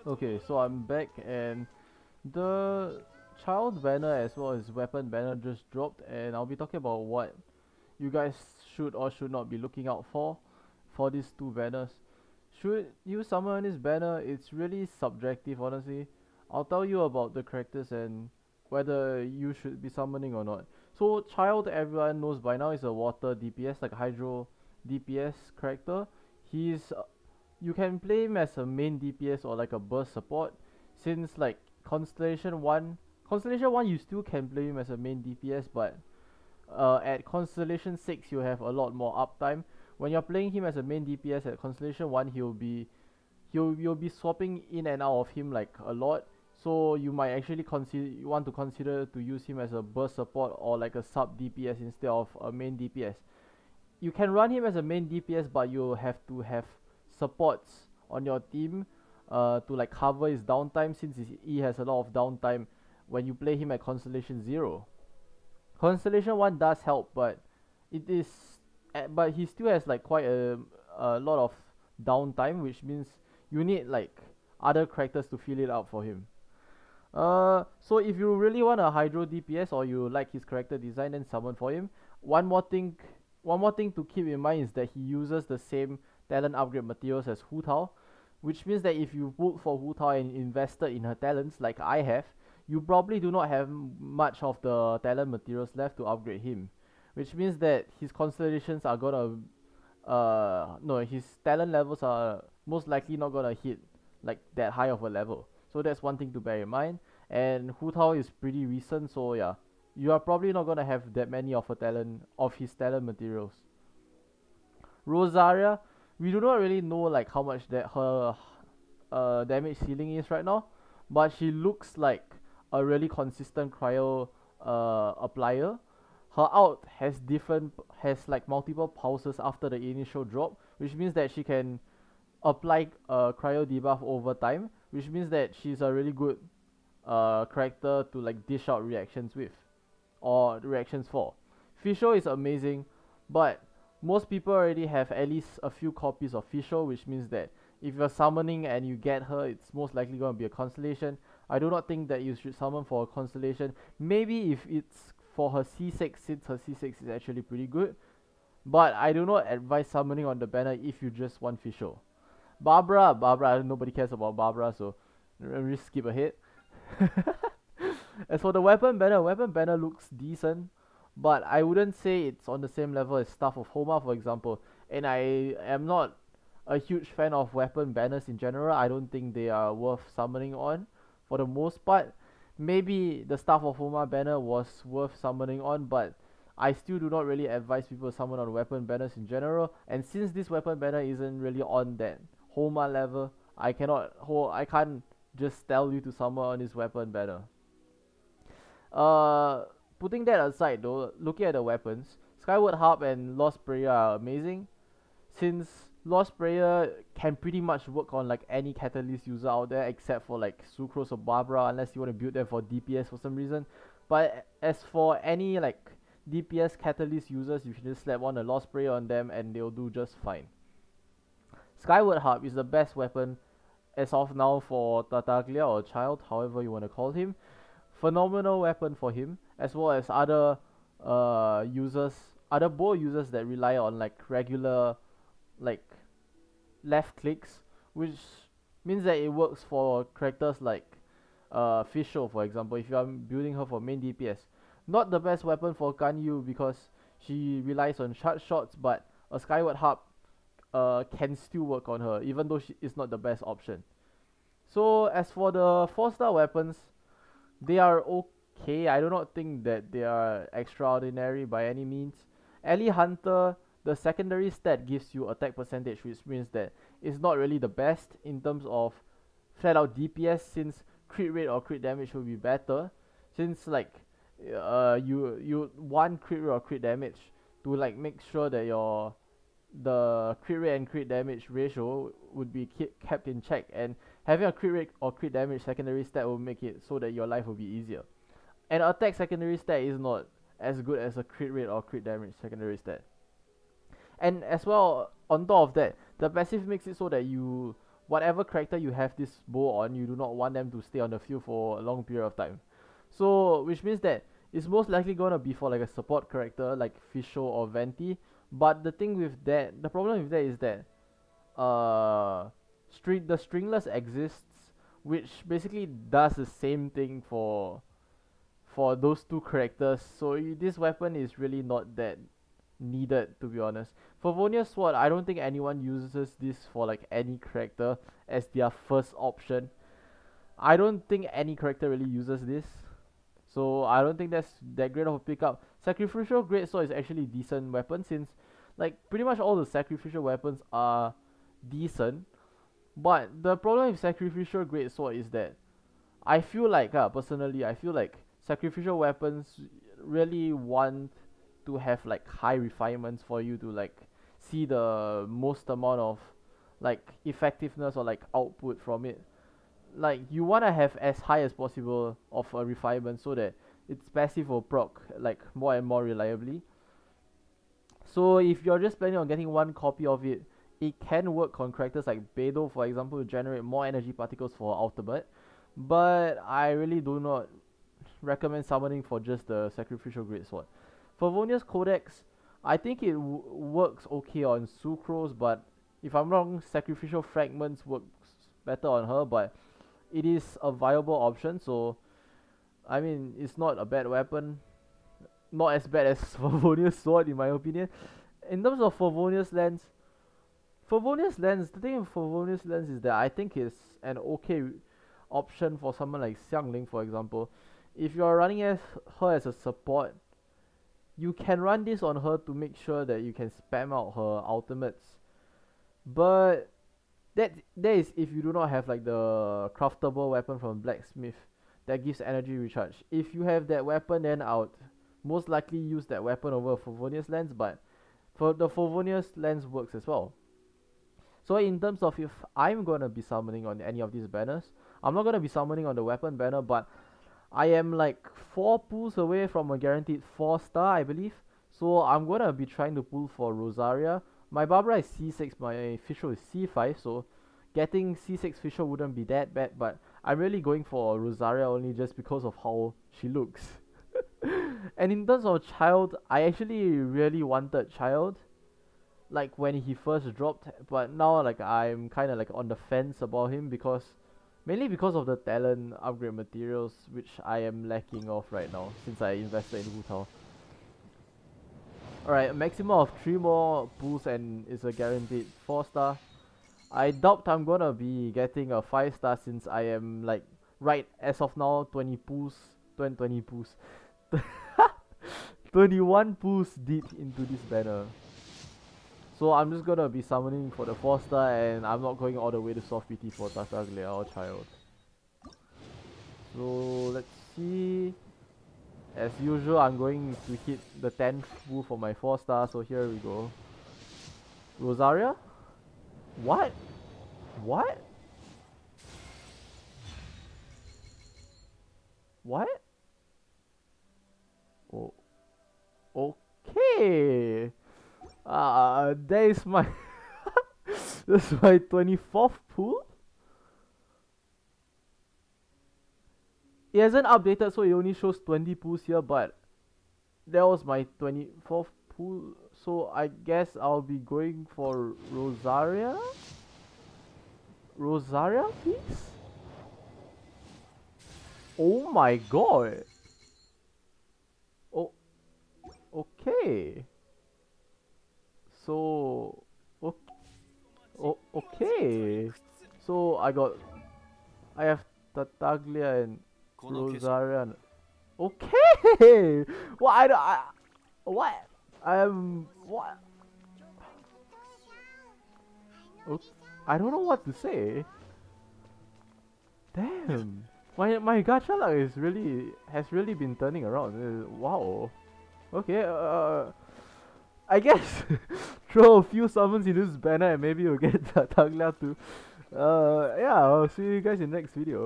Okay, so I'm back and the child banner as well as weapon banner just dropped, and I'll be talking about what you guys should or should not be looking out for these two banners. Should you summon this banner? It's really subjective, honestly. I'll tell you about the characters and whether you should be summoning or not. So child, everyone knows by now, is a water DPS, like a hydro DPS character. He's You can play him as a main DPS or like a burst support, since like Constellation 1 you still can play him as a main DPS, but at Constellation 6 you have a lot more uptime. When you're playing him as a main DPS at Constellation 1, you'll be swapping in and out of him like a lot. So you might actually consider to use him as a burst support or like a sub DPS instead of a main DPS. You can run him as a main DPS, but you have to have supports on your team to like cover his downtime, since he has a lot of downtime when you play him at Constellation 0. Constellation 1 does help, but it is but he still has like quite a lot of downtime, which means you need like other characters to fill it out for him. So if you really want a Hydro DPS or you like his character design, then summon for him. One more thing, one more thing to keep in mind is that he uses the same talent upgrade materials as Hu Tao, which means that if you pulled for Hu Tao and invested in her talents like I have, you probably do not have much of the talent materials left to upgrade him, which means that his constellations are gonna no, his talent levels are most likely not gonna hit like that high of a level. So that's one thing to bear in mind. And Hu Tao is pretty recent, so yeah, you are probably not gonna have that many of his talent materials. Rosaria, we do not really know like how much that her damage ceiling is right now, but she looks like a really consistent cryo applier. Her ult has like multiple pulses after the initial drop, which means that she can apply cryo debuff over time, which means that she's a really good character to like dish out reactions with or reactions for. Fischl is amazing, but most people already have at least a few copies of Fischl, which means that if you're summoning and you get her, it's most likely going to be a constellation. I do not think that you should summon for a constellation. Maybe if it's for her C6, since her C6 is actually pretty good, but I do not advise summoning on the banner if you just want Fischl. Barbara, nobody cares about Barbara, so we skip ahead. As for the weapon banner looks decent, but I wouldn't say it's on the same level as Staff of Homa, for example. And I am not a huge fan of weapon banners in general. I don't think they are worth summoning on for the most part. Maybe the Staff of Homa banner was worth summoning on, but I still do not really advise people to summon on weapon banners in general. And since this weapon banner isn't really on that Homa level, I can't just tell you to summon on this weapon banner. Uh, Putting that aside though, looking at the weapons, Skyward Harp and Lost Prayer are amazing, since Lost Prayer can pretty much work on like any Catalyst user out there except for like Sucrose or Barbara, unless you want to build them for DPS for some reason. But as for any like DPS Catalyst users, you can just slap on a Lost Prayer on them and they'll do just fine. Skyward Harp is the best weapon as of now for Tartaglia or Child, however you want to call him. Phenomenal weapon for him, as well as other other bow users that rely on like regular like left clicks, which means that it works for characters like Fischl, for example, if you are building her for main DPS. Not the best weapon for Ganyu because she relies on shot shots, but a Skyward Harp can still work on her, even though she is not the best option. So as for the 4-star weapons, they are okay. I do not think that they are extraordinary by any means. Alley Hunter, the secondary stat gives you attack percentage, which means that it's not really the best in terms of flat out DPS, since crit rate or crit damage will be better. Since like you want crit rate or crit damage to like make sure that the crit rate and crit damage ratio would be kept in check, and having a crit rate or crit damage secondary stat will make it so that your life will be easier. And attack secondary stat is not as good as a crit rate or crit damage secondary stat. And as well, on top of that, the passive makes it so that you whatever character you have this bow on, you do not want them to stay on the field for a long period of time. So, which means that it's most likely gonna be for like a support character like Fisho or Venti. But the thing with that, the problem with that is that the stringless exists, which basically does the same thing for those two characters. So this weapon is really not that needed, to be honest. For Vonia Sword, I don't think anyone uses this for like any character as their first option. I don't think any character really uses this, so I don't think that's that great of a pickup. Sacrificial Greatsword is actually a decent weapon, since like pretty much all the sacrificial weapons are decent. But the problem with Sacrificial Greatsword is that I feel like, personally, I feel like sacrificial weapons really want to have like high refinements for you to like see the most amount of like effectiveness or like output from it. Like you wanna have as high as possible of a refinement so that its passive will proc like more and more reliably. So if you're just planning on getting one copy of it, it can work on characters like Beidou, for example, to generate more energy particles for ultimate. But I really do not recommend summoning for just the Sacrificial Greatsword. For Vonia's Codex, I think it works okay on Sucrose, but if I'm wrong, Sacrificial Fragments works better on her, but it is a viable option, so I mean, it's not a bad weapon. Not as bad as Favonia's Sword, in my opinion. In terms of Favonia's Lens, the thing with Favonia's Lens is that I think it's an okay option for someone like Xiangling, for example. If you're running her as a support, you can run this on her to make sure that you can spam out her ultimates. But that is if you do not have like the craftable weapon from Blacksmith that gives energy recharge. If you have that weapon, then I would most likely use that weapon over Favonia's Lens, but for the Favonia's Lens works as well. So in terms of if I'm gonna be summoning on any of these banners, I'm not gonna be summoning on the weapon banner, but I am like 4 pulls away from a guaranteed 4-star, I believe. So I'm gonna be trying to pull for Rosaria. My Barbara is C6, my Fisher is C5, so getting C6 Fisher wouldn't be that bad, but I'm really going for Rosaria only just because of how she looks. And in terms of Childe, I actually really wanted Childe, like when he first dropped, but now like I'm kind of like on the fence about him mainly because of the talent upgrade materials, which I am lacking of right now since I invested in Wu Tao. Alright, a maximum of 3 more pulls and it's a guaranteed 4-star. I doubt I'm gonna be getting a 5-star since I am like right as of now 20 pulls, 20 pulls, 21 pulls deep into this banner. So I'm just gonna be summoning for the 4-star and I'm not going all the way to soft PT for Tartaglia or Childe. So let's see. As usual, I'm going to hit the 10th pull for my 4-star, so here we go. Rosaria? What? What? What? Oh. Okay. That is my that's my 24th pull. It hasn't updated, so it only shows 20 pulls here, but that was my 24th pull, so I guess I'll be going for Rosaria? Rosaria, please? Oh my god! Oh, okay. So, okay. So I have Tartaglia and Rosaria. Okay. What? What? What? Okay. I don't know what to say. Damn. My gacha luck has really been turning around. Wow. Okay. I guess throw a few summons in this banner and maybe you'll get Tartaglia too. Yeah, I'll see you guys in the next video.